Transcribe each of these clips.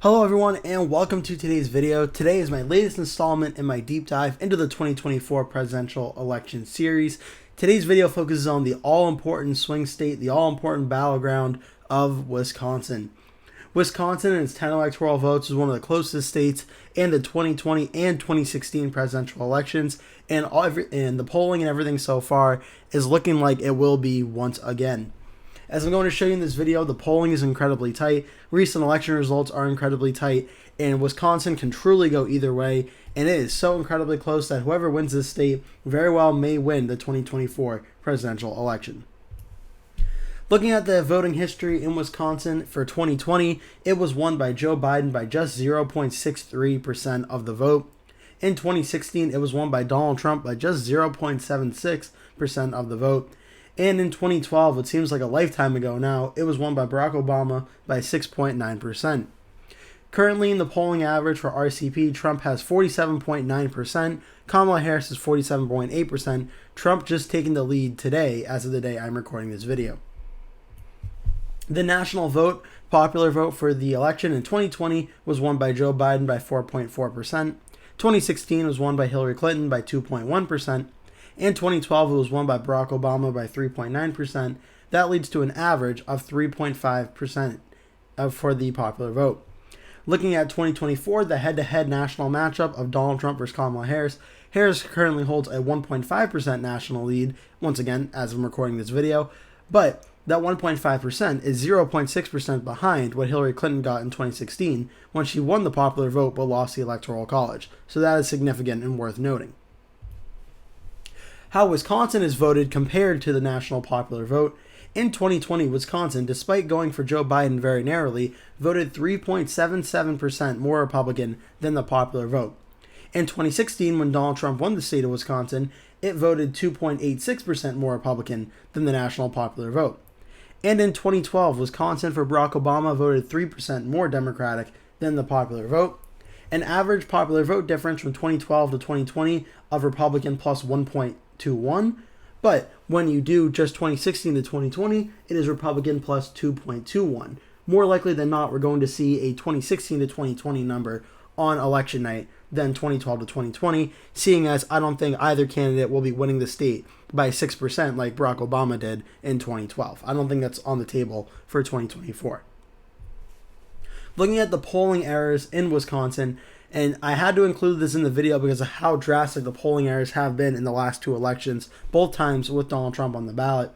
Hello everyone and welcome to today's video. Today is my latest installment in my deep dive into the 2024 presidential election series. Today's video focuses on the all-important swing state, the all-important battleground of Wisconsin. Wisconsin and its 10 electoral votes is one of the closest states in the 2020 and 2016 presidential elections, and the polling and everything so far is looking like it will be once again. As I'm going to show you in this video, the polling is incredibly tight, recent election results are incredibly tight, and Wisconsin can truly go either way, and it is so incredibly close that whoever wins this state very well may win the 2024 presidential election. Looking at the voting history in Wisconsin for 2020, it was won by Joe Biden by just 0.63% of the vote. In 2016, it was won by Donald Trump by just 0.76% of the vote. And in 2012, it seems like a lifetime ago now, it was won by Barack Obama by 6.9%. Currently in the polling average for RCP, Trump has 47.9%, Kamala Harris is 47.8%, Trump just taking the lead today as of the day I'm recording this video. The national vote, popular vote for the election in 2020 was won by Joe Biden by 4.4%, 2016 was won by Hillary Clinton by 2.1%, in 2012, it was won by Barack Obama by 3.9%. That leads to an average of 3.5% for the popular vote. Looking at 2024, the head-to-head national matchup of Donald Trump versus Kamala Harris, Harris currently holds a 1.5% national lead, once again, as I'm recording this video, but that 1.5% is 0.6% behind what Hillary Clinton got in 2016 when she won the popular vote but lost the Electoral College, so that is significant and worth noting. How Wisconsin is voted compared to the national popular vote. In 2020, Wisconsin, despite going for Joe Biden very narrowly, voted 3.77% more Republican than the popular vote. In 2016, when Donald Trump won the state of Wisconsin, it voted 2.86% more Republican than the national popular vote. And in 2012, Wisconsin for Barack Obama voted 3% more Democratic than the popular vote. An average popular vote difference from 2012 to 2020 of Republican plus 1.21, but when you do just 2016 to 2020, it is Republican plus 2.21. More likely than not, we're going to see a 2016 to 2020 number on election night than 2012 to 2020, seeing as I don't think either candidate will be winning the state by 6% like Barack Obama did in 2012. I don't think that's on the table for 2024. Looking at the polling errors in Wisconsin, and I had to include this in the video because of how drastic the polling errors have been in the last two elections, both times with Donald Trump on the ballot.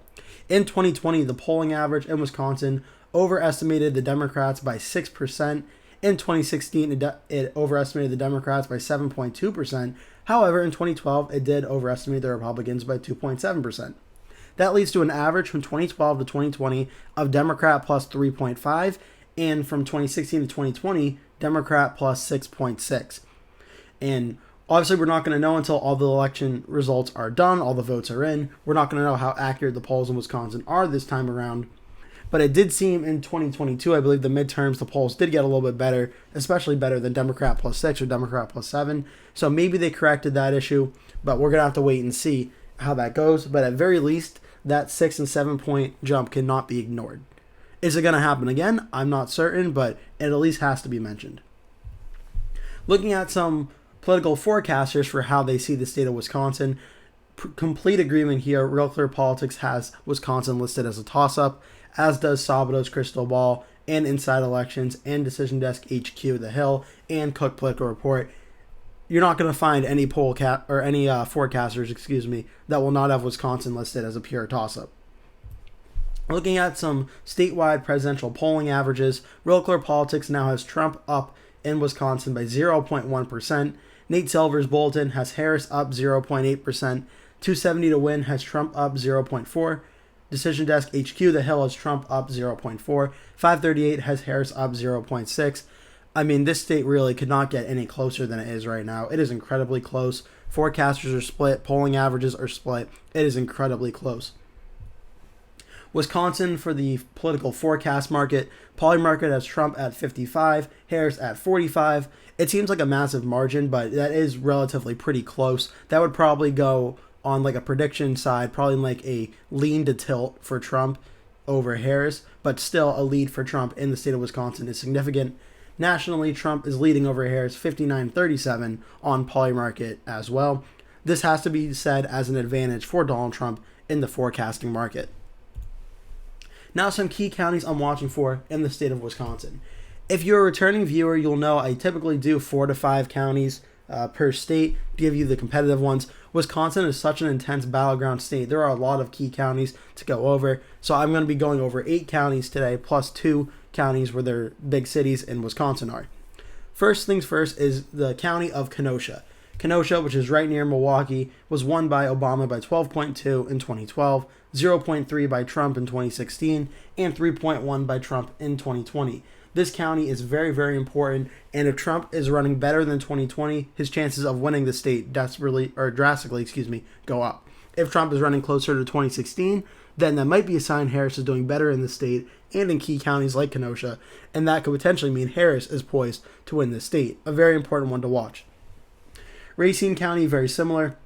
In 2020, the polling average in Wisconsin overestimated the Democrats by 6%. In 2016, it overestimated the Democrats by 7.2%. However, in 2012, it did overestimate the Republicans by 2.7%. That leads to an average from 2012 to 2020 of Democrat plus 3.5, and from 2016 to 2020, Democrat plus 6.6. And obviously, we're not going to know until all the election results are done, all the votes are in. We're not going to know how accurate the polls in Wisconsin are this time around. But it did seem in 2022, I believe the midterms, the polls did get a little bit better, especially better than Democrat plus 6 or Democrat plus 7. So maybe they corrected that issue, but we're going to have to wait and see how that goes. But at very least, that 6 and 7 point jump cannot be ignored. Is it going to happen again? I'm not certain, but it at least has to be mentioned. Looking at some political forecasters for how they see the state of Wisconsin, complete agreement here. Real Clear Politics has Wisconsin listed as a toss-up, as does Sabato's Crystal Ball and Inside Elections and Decision Desk HQ, The Hill, and Cook Political Report. You're not going to find any forecasters, that will not have Wisconsin listed as a pure toss-up. Looking at some statewide presidential polling averages, Real Clear Politics now has Trump up in Wisconsin by 0.1%. Nate Silver's bulletin has Harris up 0.8%. 270 to win has Trump up 0.4%. Decision Desk HQ, The Hill, has Trump up 0.4%. 538 has Harris up 0.6%. I mean, this state really could not get any closer than it is right now. It is incredibly close. Forecasters are split. Polling averages are split. It is incredibly close. Wisconsin for the political forecast market. Poly Market has Trump at 55, Harris at 45. It seems like a massive margin, but that is relatively pretty close. That would probably go on like a prediction side, probably like a lean to tilt for Trump over Harris, but still a lead for Trump in the state of Wisconsin is significant. Nationally, Trump is leading over Harris 59-37 on Polymarket as well. This has to be said as an advantage for Donald Trump in the forecasting market. Now some key counties I'm watching for in the state of Wisconsin. If you're a returning viewer, you'll know I typically do 4 to 5 counties per state, give you the competitive ones. Wisconsin is such an intense battleground state. There are a lot of key counties to go over. So I'm going to be going over 8 counties today, plus 2 counties where their big cities in Wisconsin are. First things first is the county of Kenosha. Kenosha, which is right near Milwaukee, was won by Obama by 12.2 in 2012, 0.3 by Trump in 2016, and 3.1 by Trump in 2020. This county is very, very important, and if Trump is running better than 2020, his chances of winning the state drastically go up. If Trump is running closer to 2016, then that might be a sign Harris is doing better in the state and in key counties like Kenosha, and that could potentially mean Harris is poised to win the state. A very important one to watch. Racine County, very similar.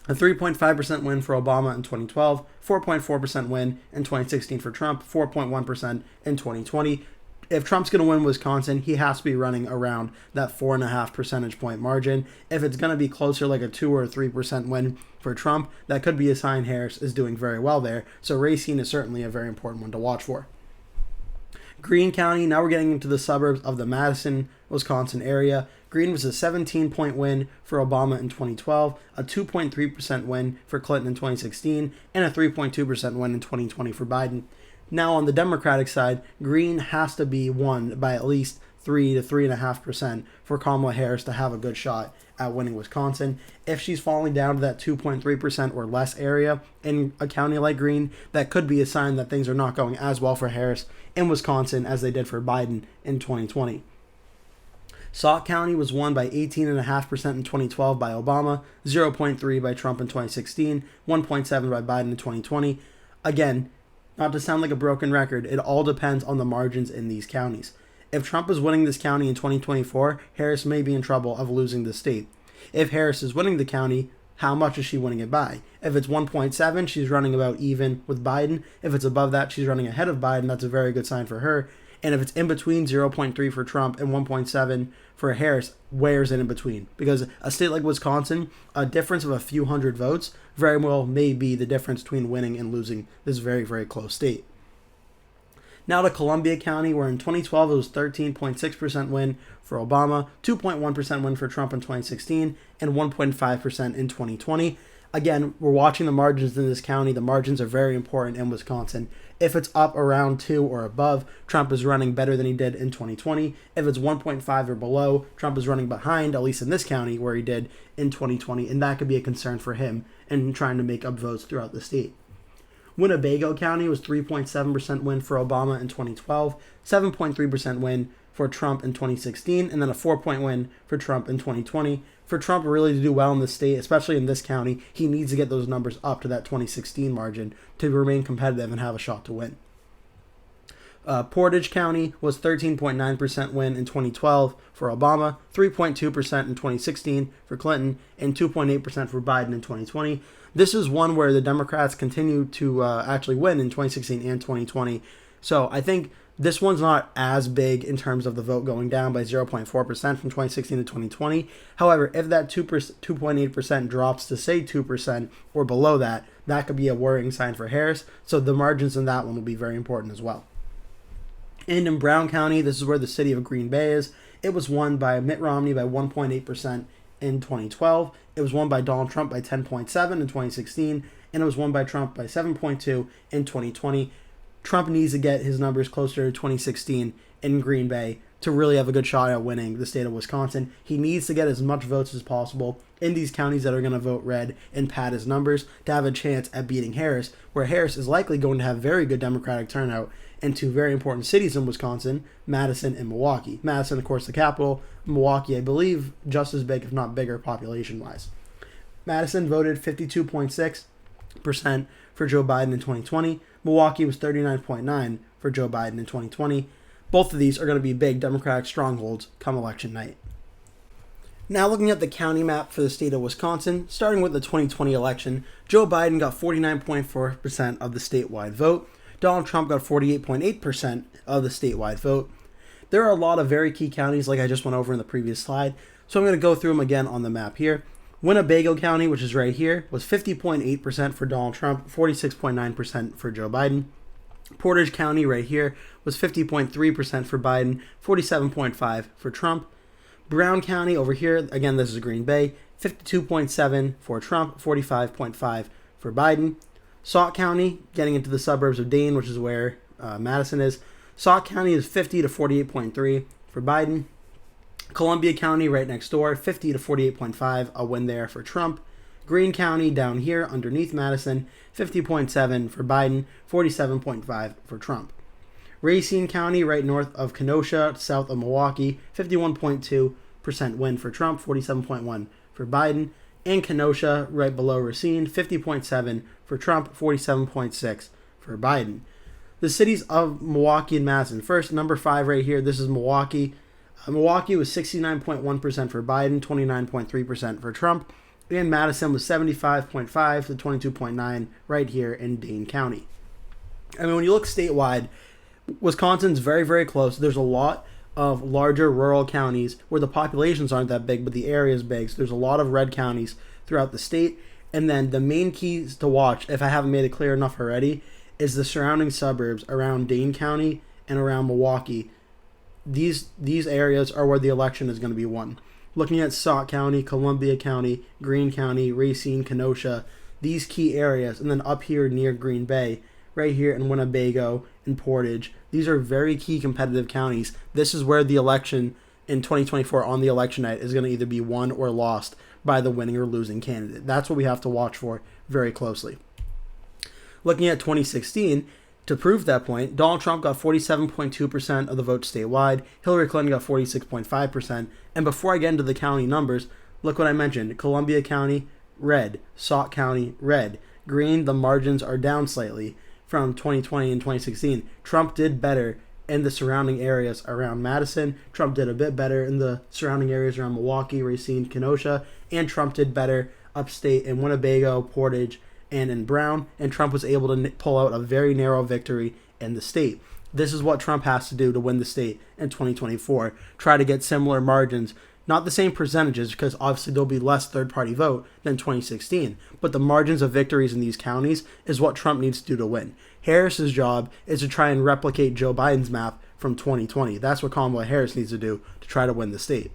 A 3.5% win for Obama in 2012, 4.4% win in 2016 for Trump, 4.1% in 2020. If Trump's going to win Wisconsin, he has to be running around that 4.5 percentage point margin. If it's going to be closer, like a 2 or 3% win for Trump, that could be a sign Harris is doing very well there. So Racine is certainly a very important one to watch for. Greene County, now we're getting into the suburbs of the Madison, Wisconsin area. Greene was a 17-point win for Obama in 2012, a 2.3% win for Clinton in 2016, and a 3.2% win in 2020 for Biden. Now on the Democratic side, Greene has to be won by at least 3 to 3.5% for Kamala Harris to have a good shot at winning Wisconsin. If she's falling down to that 2.3% or less area in a county like Greene, that could be a sign that things are not going as well for Harris in Wisconsin as they did for Biden in 2020. Sauk County was won by 18.5% in 2012 by Obama, 0.3% by Trump in 2016, 1.7% by Biden in 2020. Again, not to sound like a broken record, it all depends on the margins in these counties. If Trump is winning this county in 2024, Harris may be in trouble of losing the state. If Harris is winning the county, how much is she winning it by? If it's 1.7, she's running about even with Biden. If it's above that, she's running ahead of Biden. That's a very good sign for her. And if it's in between 0.3 for Trump and 1.7 for Harris, where's it in between? Because a state like Wisconsin, a difference of a few hundred votes very well may be the difference between winning and losing this very, very close state. Now to Columbia County, where in 2012 it was 13.6% win for Obama, 2.1% win for Trump in 2016, and 1.5% in 2020. Again, we're watching the margins in this county. The margins are very important in Wisconsin. If it's up around 2 or above, Trump is running better than he did in 2020. If it's 1.5 or below, Trump is running behind, at least in this county, where he did in 2020, and that could be a concern for him in trying to make up votes throughout the state. Winnebago County was 3.7% win for Obama in 2012, 7.3% win for Trump in 2016, and then a 4-point win for Trump in 2020. For Trump really to do well in the state, especially in this county, he needs to get those numbers up to that 2016 margin to remain competitive and have a shot to win. Portage County was 13.9% win in 2012 for Obama, 3.2% in 2016 for Clinton, and 2.8% for Biden in 2020. This is one where the Democrats continue to actually win in 2016 and 2020. So I think this one's not as big in terms of the vote going down by 0.4% from 2016 to 2020. However, if that 2.8% drops to, say, 2% or below that, that could be a worrying sign for Harris. So the margins in that one will be very important as well. And in Brown County, this is where the city of Green Bay is. It was won by Mitt Romney by 1.8% in 2012. It was won by Donald Trump by 10.7% in 2016. And it was won by Trump by 7.2% in 2020. Trump needs to get his numbers closer to 2016 in Green Bay to really have a good shot at winning the state of Wisconsin. He needs to get as much votes as possible in these counties that are going to vote red and pad his numbers to have a chance at beating Harris, where Harris is likely going to have very good Democratic turnout in two very important cities in Wisconsin, Madison and Milwaukee. Madison, of course, the capital. Milwaukee, I believe, just as big, if not bigger, population-wise. Madison voted 52.6% for Joe Biden in 2020. Milwaukee was 39.9% for Joe Biden in 2020. Both of these are going to be big Democratic strongholds come election night. Now looking at the county map for the state of Wisconsin, starting with the 2020 election, Joe Biden got 49.4% of the statewide vote. Donald Trump got 48.8% of the statewide vote. there are a lot of very key counties like I just went over in the previous slide. So I'm going to go through them again on the map here. Winnebago County, which is right here, was 50.8% for Donald Trump, 46.9% for Joe Biden. Portage County right here was 50.3% for Biden, 47.5% for Trump. Brown County over here, again, this is Green Bay, 52.7% for Trump, 45.5% for Biden. Sauk County, getting into the suburbs of Dane, which is where Madison is. Sauk County is 50 to 48.3% for Biden. Columbia County, right next door, 50 to 48.5%, a win there for Trump. Greene County, down here underneath Madison, 50.7% for Biden, 47.5% for Trump. Racine County, right north of Kenosha, south of Milwaukee, 51.2% win for Trump, 47.1% for Biden. And Kenosha, right below Racine, 50.7% for Trump, 47.6% for Biden. The cities of Milwaukee and Madison. First, number 5 right here, this is Milwaukee. Milwaukee was 69.1% for Biden, 29.3% for Trump. And Madison was 75.5 to 22.9 right here in Dane County. I mean, when you look statewide, Wisconsin's very, very close. There's a lot of larger rural counties where the populations aren't that big, but the area is big. So there's a lot of red counties throughout the state. And then the main keys to watch, if I haven't made it clear enough already, is the surrounding suburbs around Dane County and around Milwaukee. These areas are where the election is going to be won. Looking at Sauk County, Columbia County, Greene County, Racine, Kenosha, these key areas, and then up here near Green Bay, right here in Winnebago and Portage, these are very key competitive counties. This is where the election in 2024 on the election night is going to either be won or lost by the winning or losing candidate. That's what we have to watch for very closely. Looking at 2016, to prove that point, Donald Trump got 47.2% of the vote statewide, Hillary Clinton got 46.5%, and before I get into the county numbers, look what I mentioned. Columbia County, red. Sauk County, red. Green, the margins are down slightly from 2020 and 2016. Trump did better in the surrounding areas around Madison. Trump did a bit better in the surrounding areas around Milwaukee, Racine, Kenosha, and Trump did better upstate in Winnebago, Portage, and in Brown, and Trump was able to pull out a very narrow victory in the state. This is what Trump has to do to win the state in 2024. Try to get similar margins, not the same percentages, because obviously there'll be less third-party vote than 2016, but the margins of victories in these counties is what Trump needs to do to win. Harris's job is to try and replicate Joe Biden's map from 2020. That's what Kamala Harris needs to do to try to win the state.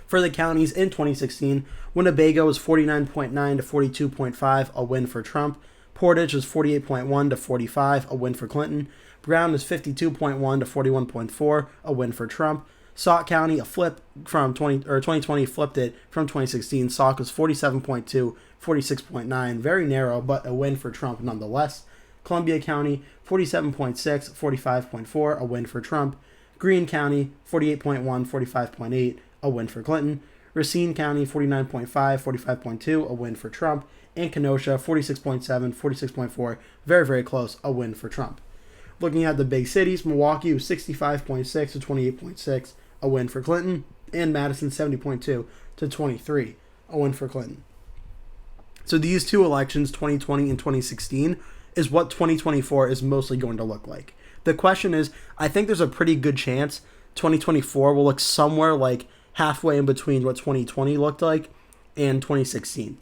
For the counties in 2016, Winnebago was 49.9 to 42.5, a win for Trump. Portage was 48.1 to 45, a win for Clinton. Brown was 52.1 to 41.4, a win for Trump. Sauk County, a flip from 2020 flipped it from 2016. Sauk was 47.2, 46.9, very narrow, but a win for Trump nonetheless. Columbia County, 47.6, 45.4, a win for Trump. Greene County, 48.1, 45.8, a win for Clinton. Racine County, 49.5, 45.2, a win for Trump. And Kenosha, 46.7, 46.4, very, very close, a win for Trump. Looking at the big cities, Milwaukee was 65.6 to 28.6, a win for Clinton. And Madison, 70.2 to 23, a win for Clinton. So these two elections, 2020 and 2016, is what 2024 is mostly going to look like. The question is, I think there's a pretty good chance 2024 will look somewhere like halfway in between what 2020 looked like and 2016,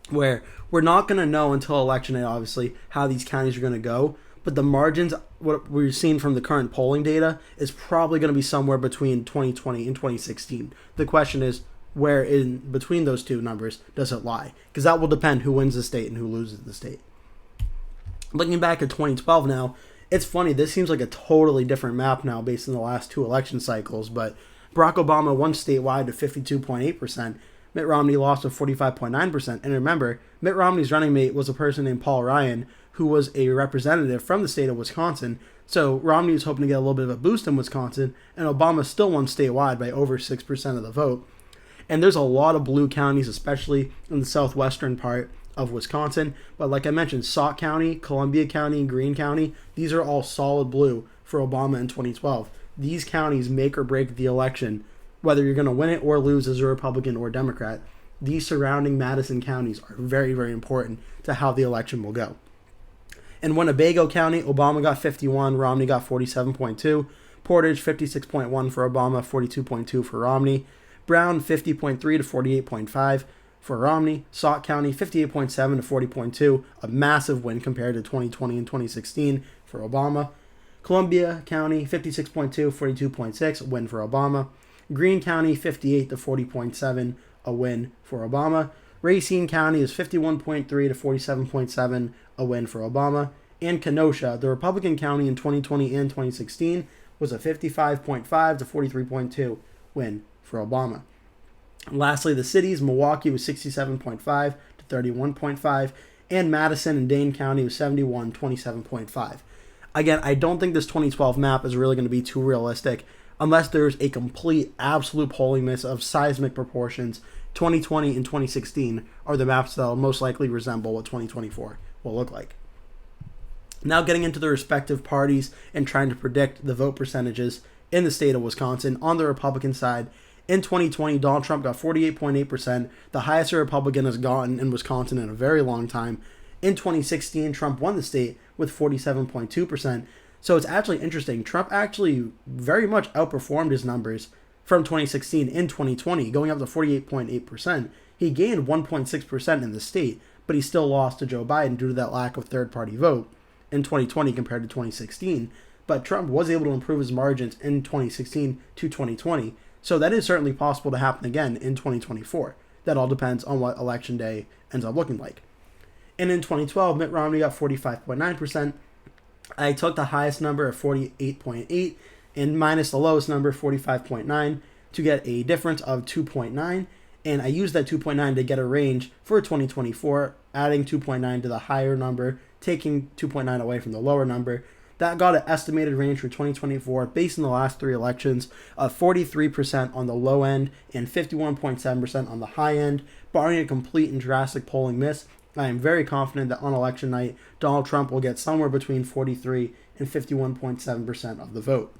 where we're not going to know until election day, obviously, how these counties are going to go, but the margins, what we're seeing from the current polling data, is probably going to be somewhere between 2020 and 2016. The question is, where in between those two numbers does it lie? Because that will depend who wins the state and who loses the state. Looking back at 2012 now, it's funny, this seems like a totally different map now based on the last two election cycles, but Barack Obama won statewide to 52.8%. Mitt Romney lost to 45.9%. And remember, Mitt Romney's running mate was a person named Paul Ryan, who was a representative from the state of Wisconsin. So Romney was hoping to get a little bit of a boost in Wisconsin, and Obama still won statewide by over 6% of the vote. And there's a lot of blue counties, especially in the southwestern part of Wisconsin. But like I mentioned, Sauk County, Columbia County, and Greene County, these are all solid blue for Obama in 2012. These counties make or break the election, whether you're going to win it or lose as a Republican or Democrat. These surrounding Madison counties are very, very important to how the election will go. In Winnebago County, Obama got 51, Romney got 47.2, Portage 56.1 for Obama, 42.2 for Romney. Brown 50.3 to 48.5 for Romney. Sauk County 58.7 to 40.2, a massive win compared to 2020 and 2016 for Obama. Columbia County 56.2, 42.6, win for Obama. Greene County 58 to 40.7, a win for Obama. Racine County is 51.3 to 47.7, a win for Obama. And Kenosha, the Republican county in 2020 and 2016, was a 55.5 to 43.2 win for Obama. And lastly, the cities, Milwaukee was 67.5 to 31.5, and Madison and Dane County was 71, 27.5. Again, I don't think this 2012 map is really going to be too realistic unless there's a complete, absolute polling miss of seismic proportions. 2020 and 2016 are the maps that will most likely resemble what 2024 will look like. Now getting into the respective parties and trying to predict the vote percentages in the state of Wisconsin. On the Republican side, in 2020, Donald Trump got 48.8%, the highest a Republican has gotten in Wisconsin in a very long time. In 2016, Trump won the state with 47.2%. So it's actually interesting. Trump actually very much outperformed his numbers from 2016 in 2020, going up to 48.8%. He gained 1.6% in the state, but he still lost to Joe Biden due to that lack of third-party vote in 2020 compared to 2016. But Trump was able to improve his margins in 2016 to 2020. So that is certainly possible to happen again in 2024. That all depends on what election day ends up looking like. And in 2012, Mitt Romney got 45.9%. I took the highest number of 48.8 and minus the lowest number, 45.9, to get a difference of 2.9. And I used that 2.9 to get a range for 2024, adding 2.9 to the higher number, taking 2.9 away from the lower number. That got an estimated range for 2024 based on the last three elections of 43% on the low end and 51.7% on the high end. Barring a complete and drastic polling miss, I am very confident that on election night, Donald Trump will get somewhere between 43 and 51.7% of the vote.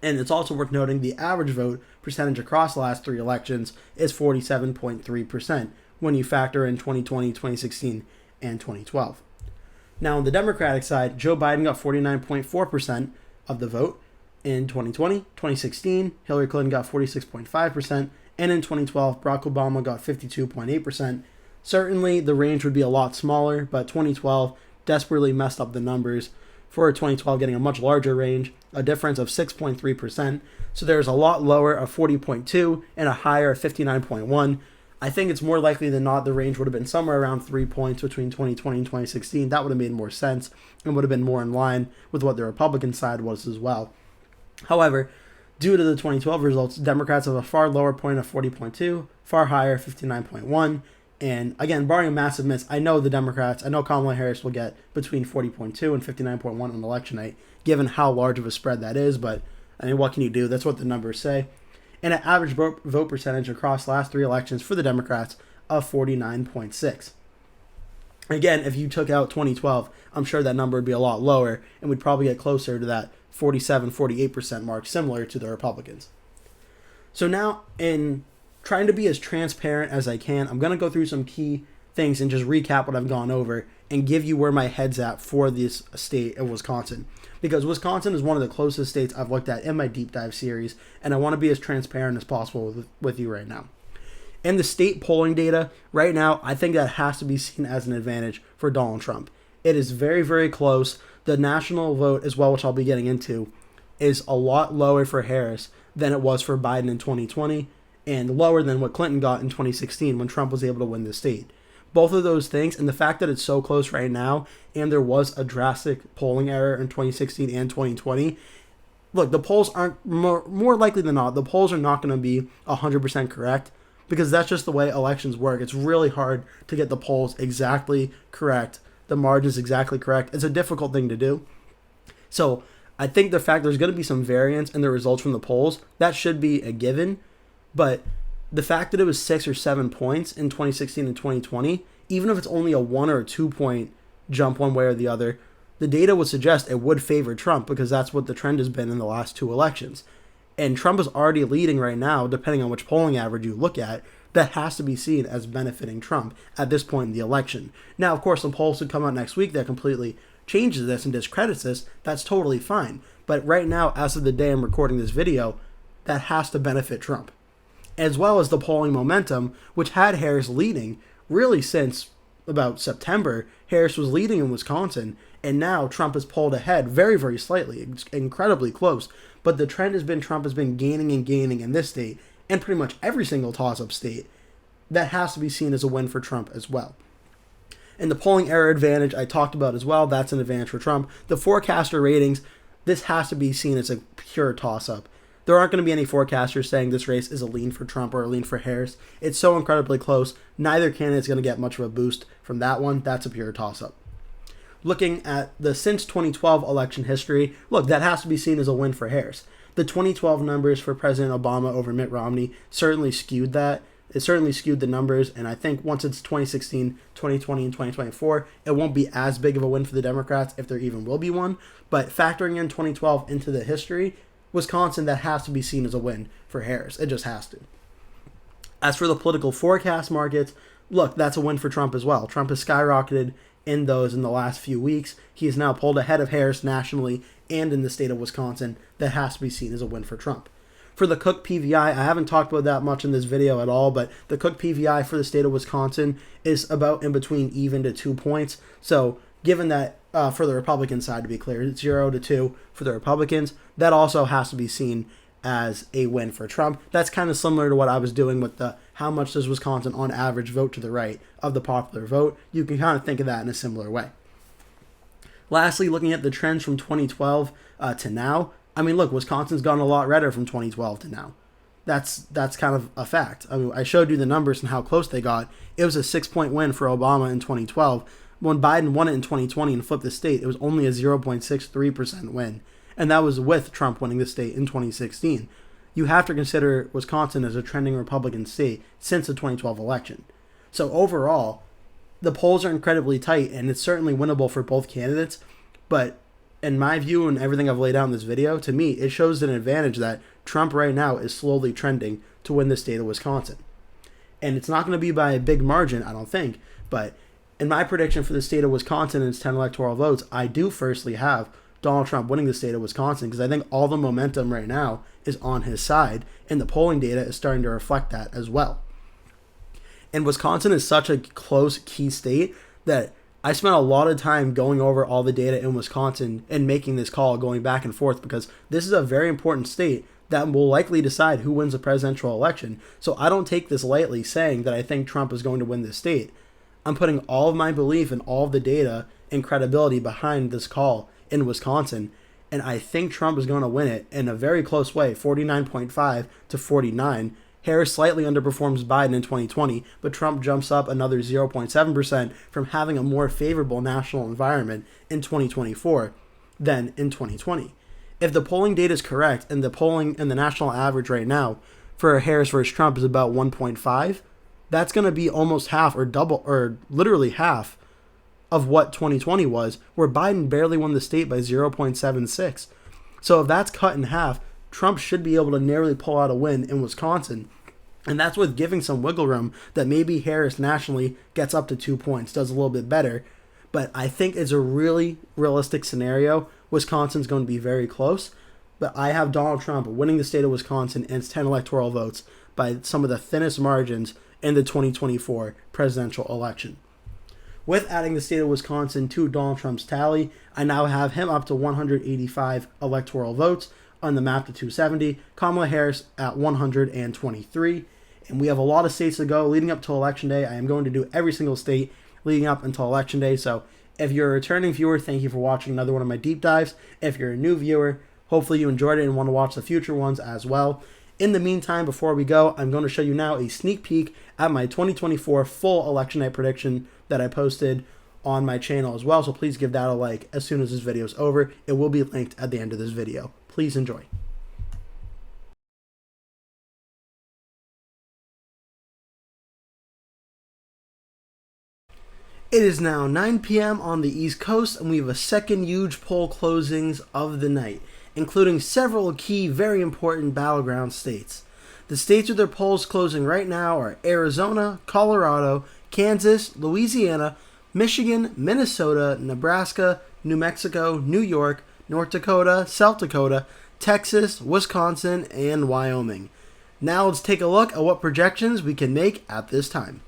And it's also worth noting the average vote percentage across the last three elections is 47.3% when you factor in 2020, 2016, and 2012. Now, on the Democratic side, Joe Biden got 49.4% of the vote in 2020, 2016. Hillary Clinton got 46.5%, and in 2012, Barack Obama got 52.8%. Certainly, the range would be a lot smaller, but 2012 desperately messed up the numbers for 2012 getting a much larger range, a difference of 6.3%. So there's a lot lower of 40.2 and a higher of 59.1. I think it's more likely than not the range would have been somewhere around 3 points between 2020 and 2016. That would have made more sense and would have been more in line with what the Republican side was as well. However, due to the 2012 results, Democrats have a far lower point of 40.2, far higher 59.1. And again, barring a massive miss, I know Kamala Harris will get between 40.2 and 59.1 on election night, given how large of a spread that is. But, I mean, what can you do? That's what the numbers say. And an average vote percentage across the last three elections for the Democrats of 49.6. Again, if you took out 2012, I'm sure that number would be a lot lower, and we'd probably get closer to that 47-48% mark, similar to the Republicans. So now, in trying to be as transparent as I can, I'm going to go through some key things and just recap what I've gone over and give you where my head's at for this state of Wisconsin. Because Wisconsin is one of the closest states I've looked at in my deep dive series, and I want to be as transparent as possible with you right now. In the state polling data, right now, I think that has to be seen as an advantage for Donald Trump. It is very, very close. The national vote as well, which I'll be getting into, is a lot lower for Harris than it was for Biden in 2020, and lower than what Clinton got in 2016 when Trump was able to win the state. Both of those things, and the fact that it's so close right now, and there was a drastic polling error in 2016 and 2020, look, the polls aren't, more likely than not, the polls are not going to be 100% correct, because that's just the way elections work. It's really hard to get the polls exactly correct, the margins exactly correct. It's a difficult thing to do. So I think the fact there's going to be some variance in the results from the polls, that should be a given. But the fact that it was 6 or 7 points in 2016 and 2020, even if it's only a 1 or 2 point jump one way or the other, the data would suggest it would favor Trump, because that's what the trend has been in the last two elections. And Trump is already leading right now, depending on which polling average you look at. That has to be seen as benefiting Trump at this point in the election. Now, of course, some polls could come out next week that completely changes this and discredits this. That's totally fine. But right now, as of the day I'm recording this video, that has to benefit Trump. As well as the polling momentum, which had Harris leading really since about September. Harris was leading in Wisconsin, and now Trump has pulled ahead very, very slightly, incredibly close. But the trend has been Trump has been gaining and gaining in this state, and pretty much every single toss-up state. That has to be seen as a win for Trump as well. And the polling error advantage I talked about as well, that's an advantage for Trump. The forecaster ratings, this has to be seen as a pure toss-up. There aren't going to be any forecasters saying this race is a lean for Trump or a lean for Harris. It's so incredibly close. Neither candidate's going to get much of a boost from that one. That's a pure toss-up. Looking at the since 2012 election history, look, that has to be seen as a win for Harris. The 2012 numbers for President Obama over Mitt Romney certainly skewed that. It certainly skewed the numbers, and I think once it's 2016, 2020, and 2024, it won't be as big of a win for the Democrats, if there even will be one. But factoring in 2012 into the history, Wisconsin, that has to be seen as a win for Harris. It just has to. As for the political forecast markets, look, that's a win for Trump as well. Trump has skyrocketed in those in the last few weeks. He has now pulled ahead of Harris nationally and in the state of Wisconsin. That has to be seen as a win for Trump. For the Cook PVI, I haven't talked about that much in this video at all, but the Cook PVI for the state of Wisconsin is about in between even to 2 points. So given that for the Republican side, to be clear, it's 0 to 2 for the Republicans, that also has to be seen as a win for Trump. That's kind of similar to what I was doing with the how much does Wisconsin on average vote to the right of the popular vote. You can kind of think of that in a similar way. Lastly, looking at the trends from 2012 to now, I mean, look, Wisconsin's gone a lot redder from 2012 to now. That's kind of a fact. I mean, I showed you the numbers and how close they got. It was a 6-point win for Obama in 2012. When Biden won it in 2020 and flipped the state, it was only a 0.63% win. And that was with Trump winning the state in 2016. You have to consider Wisconsin as a trending Republican state since the 2012 election. So overall, the polls are incredibly tight, and it's certainly winnable for both candidates. But in my view and everything I've laid out in this video, to me, it shows an advantage that Trump right now is slowly trending to win the state of Wisconsin. And it's not going to be by a big margin, I don't think. But in my prediction for the state of Wisconsin and its 10 electoral votes, I do firstly have Donald Trump winning the state of Wisconsin because I think all the momentum right now is on his side, and the polling data is starting to reflect that as well. And Wisconsin is such a close key state that I spent a lot of time going over all the data in Wisconsin and making this call, going back and forth, because this is a very important state that will likely decide who wins the presidential election. So I don't take this lightly saying that I think Trump is going to win this state. I'm putting all of my belief and all of the data and credibility behind this call in Wisconsin, and I think Trump is going to win it in a very close way, 49.5 to 49. Harris slightly underperforms Biden in 2020, but Trump jumps up another 0.7% from having a more favorable national environment in 2024 than in 2020. If the polling data is correct, and the polling and the national average right now for Harris versus Trump is about 1.5, that's going to be almost half or double or literally half of what 2020 was, where Biden barely won the state by 0.76. So if that's cut in half, Trump should be able to narrowly pull out a win in Wisconsin. And that's with giving some wiggle room that maybe Harris nationally gets up to 2 points, does a little bit better. But I think it's a really realistic scenario. Wisconsin's going to be very close. But I have Donald Trump winning the state of Wisconsin and its 10 electoral votes by some of the thinnest margins in the 2024 presidential election. With adding the state of Wisconsin to Donald Trump's tally, I now have him up to 185 electoral votes on the map to 270, Kamala Harris at 123, and we have a lot of states to go leading up to Election Day. I am going to do every single state leading up until Election Day, so if you're a returning viewer, thank you for watching another one of my deep dives. If you're a new viewer, hopefully you enjoyed it and want to watch the future ones as well. In the meantime, before we go, I'm going to show you now a sneak peek at my 2024 full election night prediction that I posted on my channel as well, so please give that a like as soon as this video is over. It will be linked at the end of this video. Please enjoy. It is now 9 p.m. on the East Coast, and we have a second huge poll closings of the night, including several key, very important battleground states. The states with their polls closing right now are Arizona, Colorado, Kansas, Louisiana, Michigan, Minnesota, Nebraska, New Mexico, New York, North Dakota, South Dakota, Texas, Wisconsin, and Wyoming. Now let's take a look at what projections we can make at this time.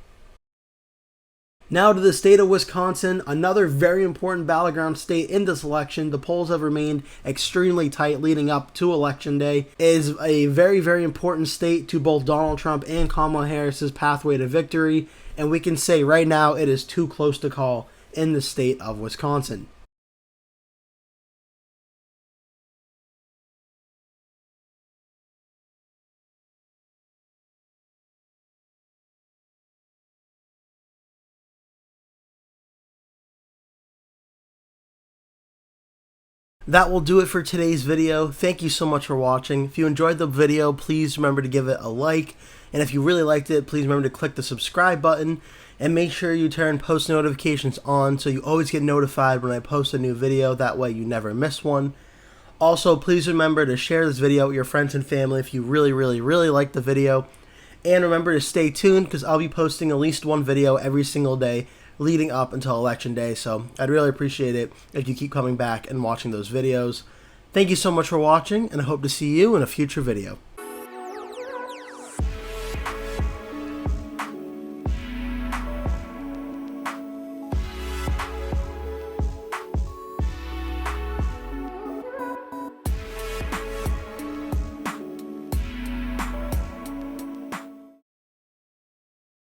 Now to the state of Wisconsin, another very important battleground state in this election. The polls have remained extremely tight leading up to Election Day. It is a very, very important state to both Donald Trump and Kamala Harris's pathway to victory, and we can say right now it is too close to call in the state of Wisconsin. That will do it for today's video. Thank you so much for watching. If you enjoyed the video, please remember to give it a like. And if you really liked it, please remember to click the subscribe button. And make sure you turn post notifications on so you always get notified when I post a new video. That way you never miss one. Also, please remember to share this video with your friends and family if you really, really, really like the video. And remember to stay tuned because I'll be posting at least one video every single day leading up until Election Day, so I'd really appreciate it if you keep coming back and watching those videos. Thank you so much for watching, and I hope to see you in a future video.